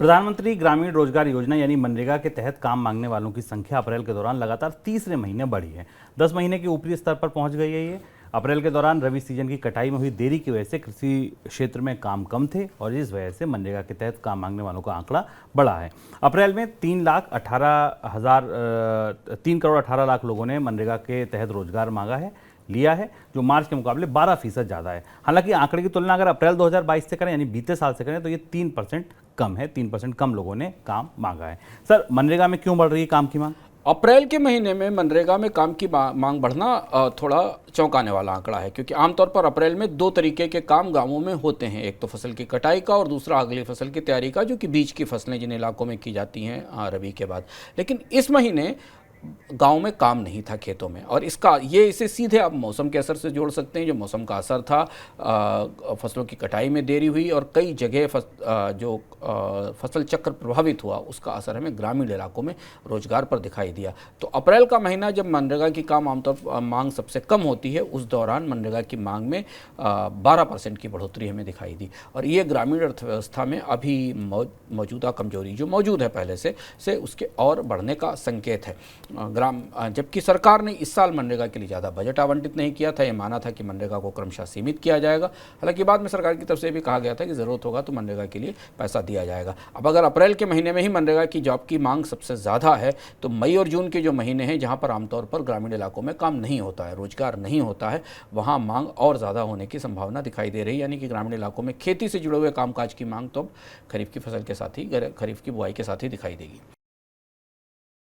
प्रधानमंत्री ग्रामीण रोजगार योजना यानी मनरेगा के तहत काम मांगने वालों की संख्या अप्रैल के दौरान लगातार तीसरे महीने बढ़ी है। 10 महीने के ऊपरी स्तर पर पहुंच गई है। ये अप्रैल के दौरान रबी सीजन की कटाई में हुई देरी की वजह से कृषि क्षेत्र में काम कम थे और इस वजह से मनरेगा के तहत काम मांगने वालों का आंकड़ा बढ़ा है। अप्रैल में 3,18,00,000 लोगों ने मनरेगा के तहत रोजगार मांगा है लिया है, जो मार्च के मुकाबले 12% ज़्यादा है। हालांकि आंकड़े की तुलना अगर अप्रैल 2022 से करें यानी बीते साल से करें तो ये 3% कम है। 3% कम लोगों ने काम मांगा है। सर, मनरेगा में क्यों बढ़ रही है काम की मांग? अप्रैल के महीने में मनरेगा में काम की मांग बढ़ना थोड़ा चौंकाने वाला आंकड़ा है, क्योंकि आमतौर पर अप्रैल में दो तरीके के काम गांवों में होते हैं। एक तो फसल की कटाई का और दूसरा अगली फसल की तैयारी का, जो कि बीज की फसलें जिन इलाकों में की जाती हैं रबी के बाद। लेकिन इस महीने गांव में काम नहीं था खेतों में, और इसे सीधे आप मौसम के असर से जोड़ सकते हैं। जो मौसम का असर था, फसलों की कटाई में देरी हुई और कई जगह फसल चक्र प्रभावित हुआ, उसका असर हमें ग्रामीण इलाकों में रोजगार पर दिखाई दिया। तो अप्रैल का महीना जब मनरेगा की काम आमतौर पर मांग सबसे कम होती है, उस दौरान मनरेगा की मांग में 12% की बढ़ोतरी हमें दिखाई दी। और ये ग्रामीण अर्थव्यवस्था में अभी मौजूदा कमजोरी जो मौजूद है पहले से उसके और बढ़ने का संकेत है। जबकि सरकार ने इस साल मनरेगा के लिए ज़्यादा बजट आवंटित नहीं किया था। यह माना था कि मनरेगा को क्रमशः सीमित किया जाएगा। हालांकि बाद में सरकार की तरफ से भी कहा गया था कि ज़रूरत होगा तो मनरेगा के लिए पैसा दिया जाएगा। अब अगर अप्रैल के महीने में ही मनरेगा की जॉब की मांग सबसे ज़्यादा है, तो मई और जून के जो महीने हैं जहाँ पर आमतौर पर ग्रामीण इलाकों में काम नहीं होता है, रोजगार नहीं होता है, वहाँ मांग और ज़्यादा होने की संभावना दिखाई दे रही है। यानी कि ग्रामीण इलाकों में खेती से जुड़े हुए कामकाज की मांग तो अब खरीफ की फसल के साथ ही, खरीफ की बुआई के साथ ही दिखाई देगी।